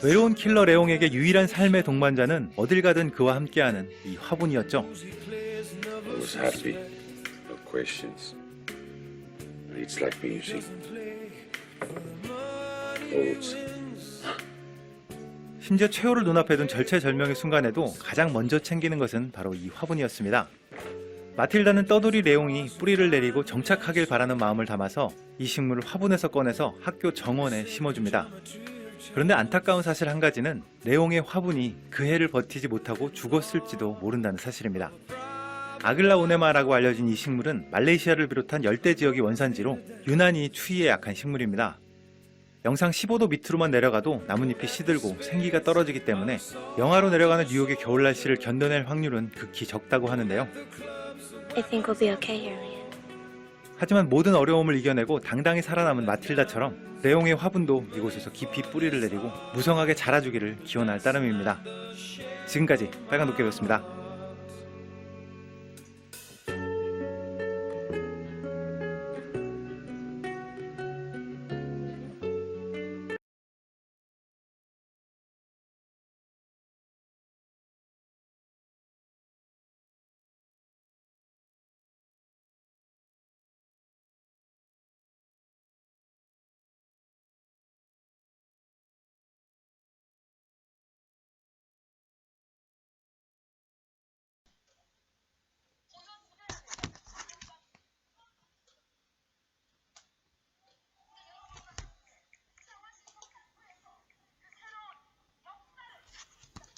외로운 킬러 레옹에게 유일한 삶의 동반자는 어딜 가든 그와 함께하는 이 화분이었죠. I was happy. No questions. It's like music. Odes. 심지어 최후를 눈앞에 둔 절체절명의 순간에도 가장 먼저 챙기는 것은 바로 이 화분이었습니다. 마틸다는 떠돌이 레옹이 뿌리를 내리고 정착하길 바라는 마음을 담아서 이 식물을 화분에서 꺼내서 학교 정원에 심어줍니다. 그런데 안타까운 사실 한 가지는 레옹의 화분이 그 해를 버티지 못하고 죽었을지도 모른다는 사실입니다. 아글라오네마라고 알려진 이 식물은 말레이시아를 비롯한 열대 지역이 원산지로 유난히 추위에 약한 식물입니다. 영상 15도 밑으로만 내려가도 나뭇잎이 시들고 생기가 떨어지기 때문에 영하로 내려가는 뉴욕의 겨울 날씨를 견뎌낼 확률은 극히 적다고 하는데요. I think we'll be okay here, Leanne. 하지만 모든 어려움을 이겨내고 당당히 살아남은 마틸다처럼 레옹의 화분도 이곳에서 깊이 뿌리를 내리고 무성하게 자라주기를 기원할 따름입니다. 지금까지 빨간 도깨비였습니다.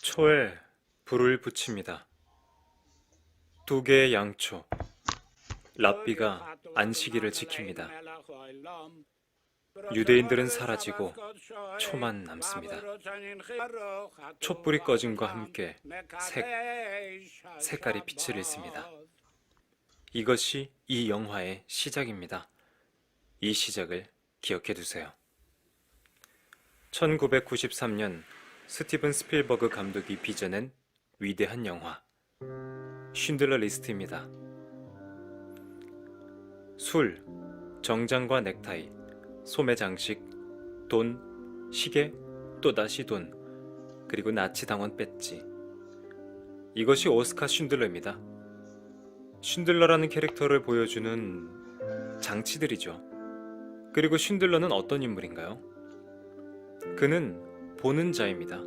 초에 불을 붙입니다. 2개의 양초, 랍비가 안식일을 지킵니다. 유대인들은 사라지고 초만 남습니다. 촛불이 꺼짐과 함께 색깔이 빛을 잃습니다. 이것이 이 영화의 시작입니다. 이 시작을 기억해 두세요. 1993년 스티븐 스필버그 감독이 빚어낸 위대한 영화 쉰들러 리스트입니다. 술, 정장과 넥타이, 소매 장식, 돈, 시계, 또다시 돈, 그리고 나치 당원 배지. 이것이 오스카 쉰들러입니다. 쉰들러라는 캐릭터를 보여주는 장치들이죠. 그리고 쉰들러는 어떤 인물인가요? 그는 보는 자입니다.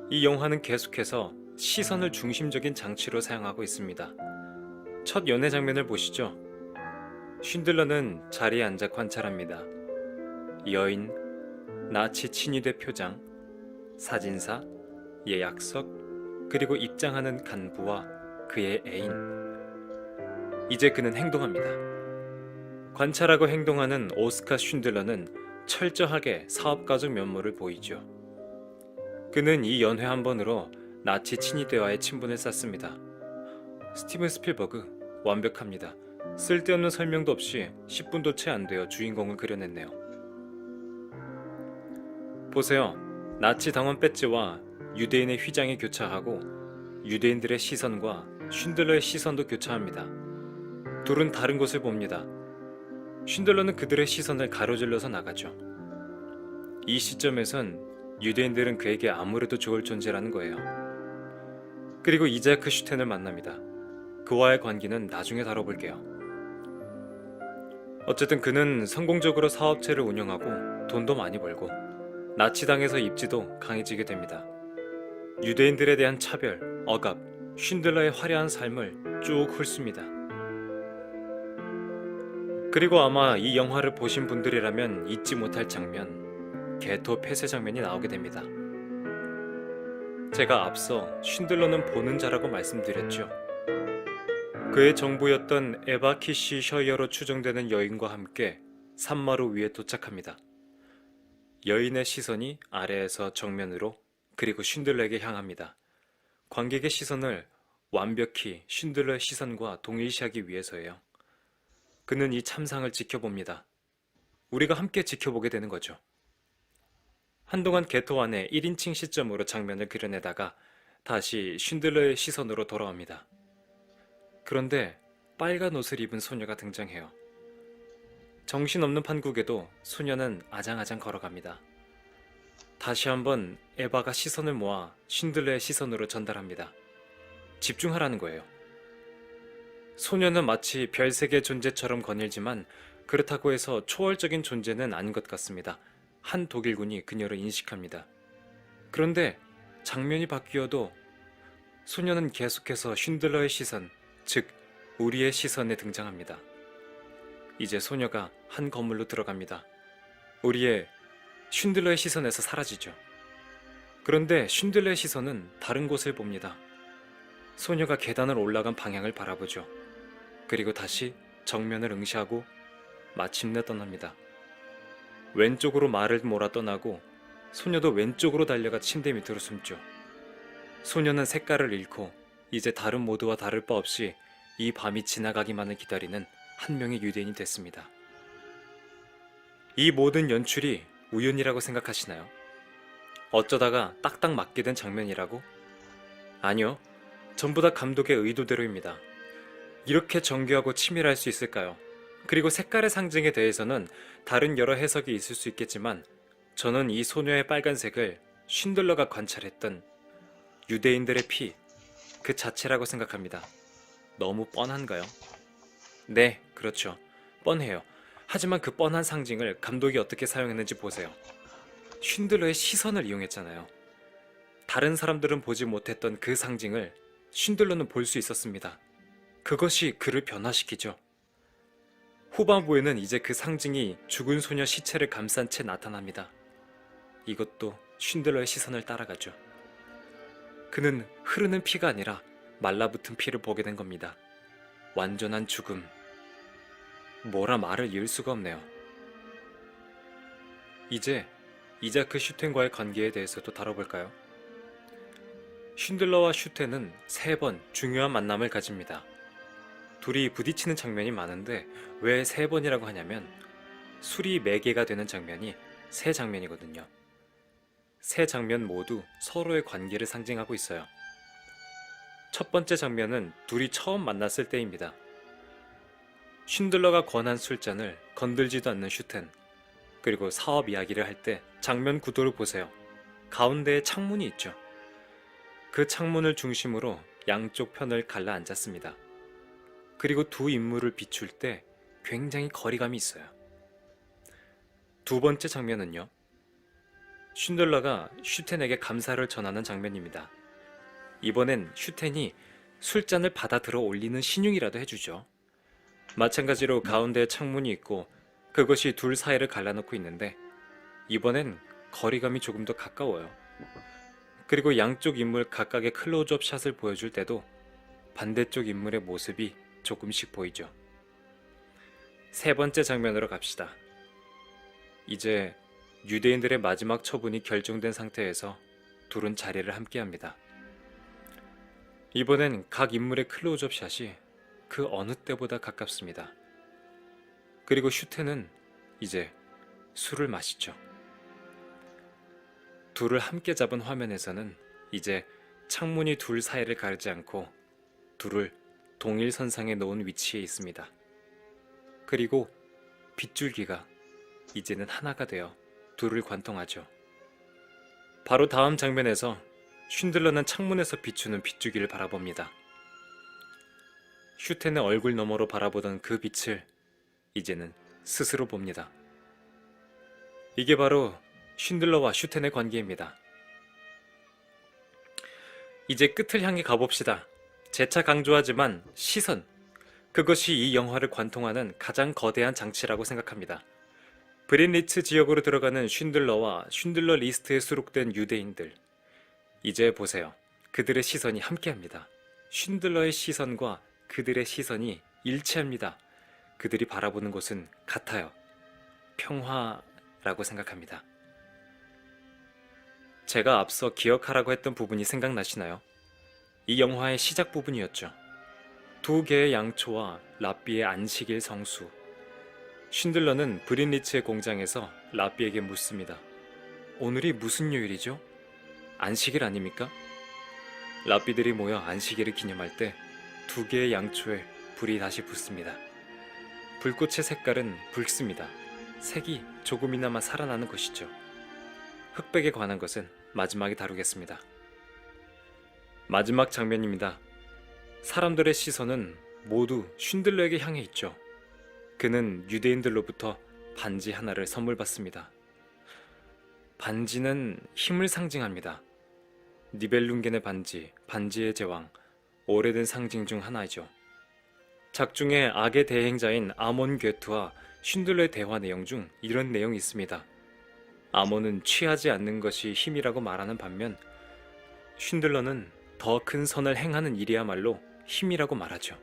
이 영화는 계속해서 시선을 중심적인 장치로 사용하고 있습니다. 첫 연애 장면을 보시죠. 쉰들러는 자리에 앉아 관찰합니다. 여인, 나치 친위대 표장, 사진사, 예약석, 그리고 입장하는 간부와 그의 애인. 이제 그는 행동합니다. 관찰하고 행동하는 오스카 쉰들러는 철저하게 사업가적 면모를 보이죠. 그는 이 연회 한 번으로 나치 친위대와의 친분을 쌓습니다. 스티븐 스필버그 완벽합니다. 쓸데없는 설명도 없이 10분도 채 안 되어 주인공을 그려냈네요. 보세요. 나치 당원 배지와 유대인의 휘장이 교차하고 유대인들의 시선과 쉰들러의 시선도 교차합니다. 둘은 다른 곳을 봅니다. 쉰들러는 그들의 시선을 가로질러서 나가죠. 이 시점에선 유대인들은 그에게 아무래도 좋을 존재라는 거예요. 그리고 이자크 슈텐을 만납니다. 그와의 관계는 나중에 다뤄볼게요. 어쨌든 그는 성공적으로 사업체를 운영하고 돈도 많이 벌고 나치당에서 입지도 강해지게 됩니다. 유대인들에 대한 차별, 억압, 쉰들러의 화려한 삶을 쭉 훑습니다. 그리고 아마 이 영화를 보신 분들이라면 잊지 못할 장면, 게토 폐쇄 장면이 나오게 됩니다. 제가 앞서 쉰들러는 보는 자라고 말씀드렸죠. 그의 정부였던 에바 키시 셔이어로 추정되는 여인과 함께 산마루 위에 도착합니다. 여인의 시선이 아래에서 정면으로 그리고 쉰들러에게 향합니다. 관객의 시선을 완벽히 쉰들러의 시선과 동일시하기 위해서예요. 그는 이 참상을 지켜봅니다. 우리가 함께 지켜보게 되는 거죠. 한동안 게토 안에 1인칭 시점으로 장면을 그려내다가 다시 쉰들러의 시선으로 돌아옵니다. 그런데 빨간 옷을 입은 소녀가 등장해요. 정신없는 판국에도 소녀는 아장아장 걸어갑니다. 다시 한번 에바가 시선을 모아 쉰들러의 시선으로 전달합니다. 집중하라는 거예요. 소녀는 마치 별세계 존재처럼 거닐지만 그렇다고 해서 초월적인 존재는 아닌 것 같습니다. 한 독일군이 그녀를 인식합니다. 그런데 장면이 바뀌어도 소녀는 계속해서 쉰들러의 시선, 즉 우리의 시선에 등장합니다. 이제 소녀가 한 건물로 들어갑니다. 우리의 쉰들러의 시선에서 사라지죠. 그런데 쉰들러의 시선은 다른 곳을 봅니다. 소녀가 계단을 올라간 방향을 바라보죠. 그리고 다시 정면을 응시하고 마침내 떠납니다. 왼쪽으로 말을 몰아 떠나고 소녀도 왼쪽으로 달려가 침대 밑으로 숨죠. 소녀는 색깔을 잃고 이제 다른 모두와 다를 바 없이 이 밤이 지나가기만을 기다리는 한 명의 유대인이 됐습니다. 이 모든 연출이 우연이라고 생각하시나요? 어쩌다가 딱딱 맞게 된 장면이라고? 아니요. 전부 다 감독의 의도대로입니다. 이렇게 정교하고 치밀할 수 있을까요? 그리고 색깔의 상징에 대해서는 다른 여러 해석이 있을 수 있겠지만 저는 이 소녀의 빨간색을 쉰들러가 관찰했던 유대인들의 피, 그 자체라고 생각합니다. 너무 뻔한가요? 네, 그렇죠. 뻔해요. 하지만 그 뻔한 상징을 감독이 어떻게 사용했는지 보세요. 쉰들러의 시선을 이용했잖아요. 다른 사람들은 보지 못했던 그 상징을 쉰들러는 볼 수 있었습니다. 그것이 그를 변화시키죠. 후반부에는 이제 그 상징이 죽은 소녀 시체를 감싼 채 나타납니다. 이것도 쉰들러의 시선을 따라가죠. 그는 흐르는 피가 아니라 말라붙은 피를 보게 된 겁니다. 완전한 죽음. 뭐라 말을 이을 수가 없네요. 이제 이자크 슈텐과의 관계에 대해서도 다뤄볼까요? 쉰들러와 슈텐은 3번 중요한 만남을 가집니다. 둘이 부딪히는 장면이 많은데 왜 3번이라고 하냐면 술이 매개가 되는 장면이 3장면이거든요. 3장면 모두 서로의 관계를 상징하고 있어요. 첫 번째 장면은 둘이 처음 만났을 때입니다. 쉰들러가 권한 술잔을 건들지도 않는 슈텐, 그리고 사업 이야기를 할 때 장면 구도를 보세요. 가운데에 창문이 있죠. 그 창문을 중심으로 양쪽 편을 갈라 앉았습니다. 그리고 두 인물을 비출 때 굉장히 거리감이 있어요. 두 번째 장면은요. 쉰들러가 슈텐에게 감사를 전하는 장면입니다. 이번엔 슈텐이 술잔을 받아 들어 올리는 신용이라도 해주죠. 마찬가지로 가운데에 창문이 있고 그것이 둘 사이를 갈라놓고 있는데 이번엔 거리감이 조금 더 가까워요. 그리고 양쪽 인물 각각의 클로즈업 샷을 보여줄 때도 반대쪽 인물의 모습이 조금씩 보이죠. 3번째 장면으로 갑시다. 이제 유대인들의 마지막 처분이 결정된 상태에서 둘은 자리를 함께합니다. 이번엔 각 인물의 클로즈업 샷이 그 어느 때보다 가깝습니다. 그리고 슈텐은 이제 술을 마시죠. 둘을 함께 잡은 화면에서는 이제 창문이 둘 사이를 가르지 않고 둘을 동일선상에 놓은 위치에 있습니다. 그리고 빗줄기가 이제는 하나가 되어 둘을 관통하죠. 바로 다음 장면에서 쉰들러는 창문에서 비추는 빗줄기를 바라봅니다. 슈텐의 얼굴 너머로 바라보던 그 빛을 이제는 스스로 봅니다. 이게 바로 쉰들러와 슈텐의 관계입니다. 이제 끝을 향해 가봅시다. 재차 강조하지만 시선, 그것이 이 영화를 관통하는 가장 거대한 장치라고 생각합니다. 브린리츠 지역으로 들어가는 쉰들러와 쉰들러 리스트에 수록된 유대인들. 이제 보세요. 그들의 시선이 함께합니다. 쉰들러의 시선과 그들의 시선이 일치합니다. 그들이 바라보는 곳은 같아요. 평화라고 생각합니다. 제가 앞서 기억하라고 했던 부분이 생각나시나요? 이 영화의 시작 부분이었죠. 2개의 양초와 랍비의 안식일 성수. 쉰들러는 브린리츠의 공장에서 랍비에게 묻습니다. 오늘이 무슨 요일이죠? 안식일 아닙니까? 랍비들이 모여 안식일을 기념할 때 2개의 양초에 불이 다시 붙습니다. 불꽃의 색깔은 붉습니다. 색이 조금이나마 살아나는 것이죠. 흑백에 관한 것은 마지막에 다루겠습니다. 마지막 장면입니다. 사람들의 시선은 모두 쉰들러에게 향해 있죠. 그는 유대인들로부터 반지 하나를 선물 받습니다. 반지는 힘을 상징합니다. 니벨룽겐의 반지, 반지의 제왕, 오래된 상징 중 하나이죠. 작중의 악의 대행자인 아몬 괴트와 쉰들러의 대화 내용 중 이런 내용이 있습니다. 아몬은 취하지 않는 것이 힘이라고 말하는 반면 쉰들러는 더 큰 선을 행하는 일이야말로 힘이라고 말하죠.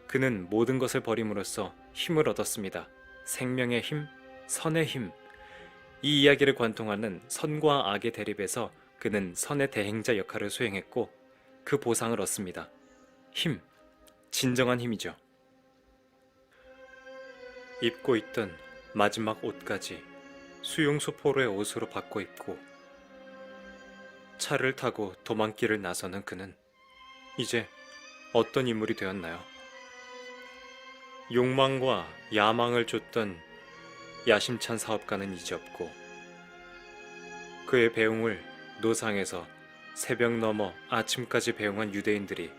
그는 모든 것을 버림으로써 힘을 얻었습니다. 생명의 힘, 선의 힘. 이 이야기를 관통하는 선과 악의 대립에서 그는 선의 대행자 역할을 수행했고 그 보상을 얻습니다. 힘, 진정한 힘이죠. 입고 있던 마지막 옷까지 수용소 포로의 옷으로 바꿔 입고 차를 타고 도망길을 나서는 그는 이제 어떤 인물이 되었나요? 욕망과 야망을 쫓던 야심찬 사업가는 이제 없고 그의 배웅을 노상에서 새벽 넘어 아침까지 배웅한 유대인들이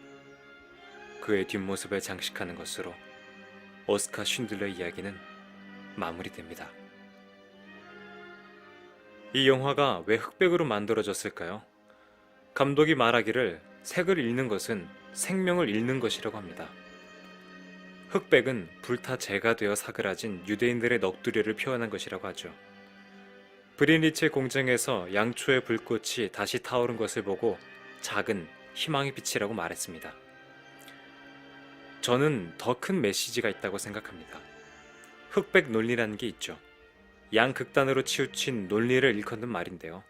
그의 뒷모습을 장식하는 것으로 오스카 쉰들러의 이야기는 마무리됩니다. 이 영화가 왜 흑백으로 만들어졌을까요? 감독이 말하기를 색을 잃는 것은 생명을 잃는 것이라고 합니다. 흑백은 불타 재가 되어 사그라진 유대인들의 넋두리를 표현한 것이라고 하죠. 브린리츠의 공장에서 양초의 불꽃이 다시 타오른 것을 보고 작은 희망의 빛이라고 말했습니다. 저는 더 큰 메시지가 있다고 생각합니다. 흑백 논리라는 게 있죠. 양극단으로 치우친 논리를 일컫는 말인데요.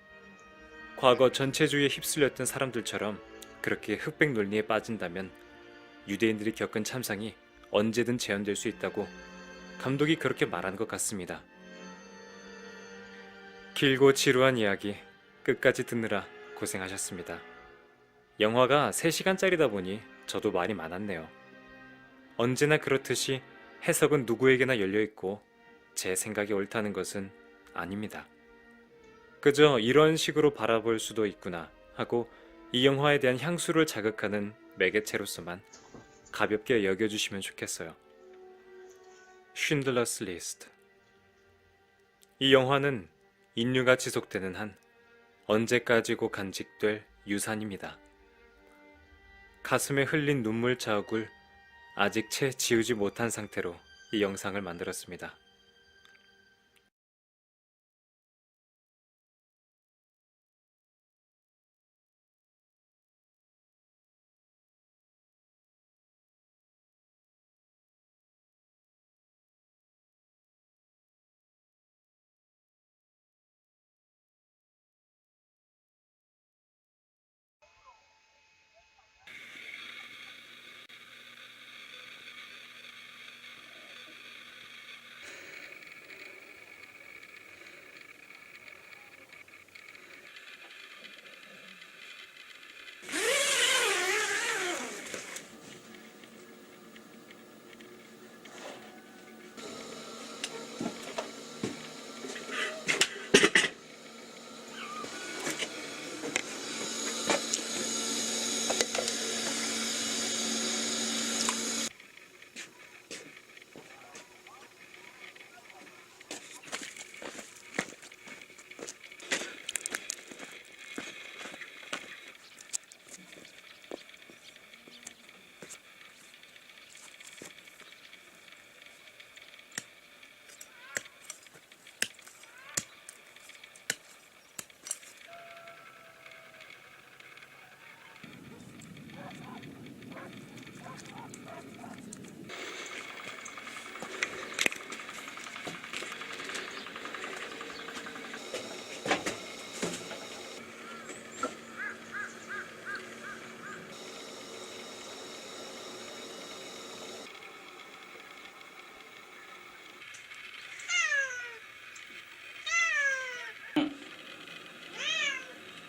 과거 전체주의에 휩쓸렸던 사람들처럼 그렇게 흑백 논리에 빠진다면 유대인들이 겪은 참상이 언제든 재현될 수 있다고 감독이 그렇게 말한 것 같습니다. 길고 지루한 이야기 끝까지 듣느라 고생하셨습니다. 영화가 3시간짜리다 보니 저도 말이 많았네요. 언제나 그렇듯이 해석은 누구에게나 열려있고 제 생각이 옳다는 것은 아닙니다. 그저 이런 식으로 바라볼 수도 있구나 하고 이 영화에 대한 향수를 자극하는 매개체로서만 가볍게 여겨주시면 좋겠어요. 쉰들러스 리스트. 이 영화는 인류가 지속되는 한 언제까지고 간직될 유산입니다. 가슴에 흘린 눈물 자국을 아직 채 지우지 못한 상태로 이 영상을 만들었습니다.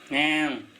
Nè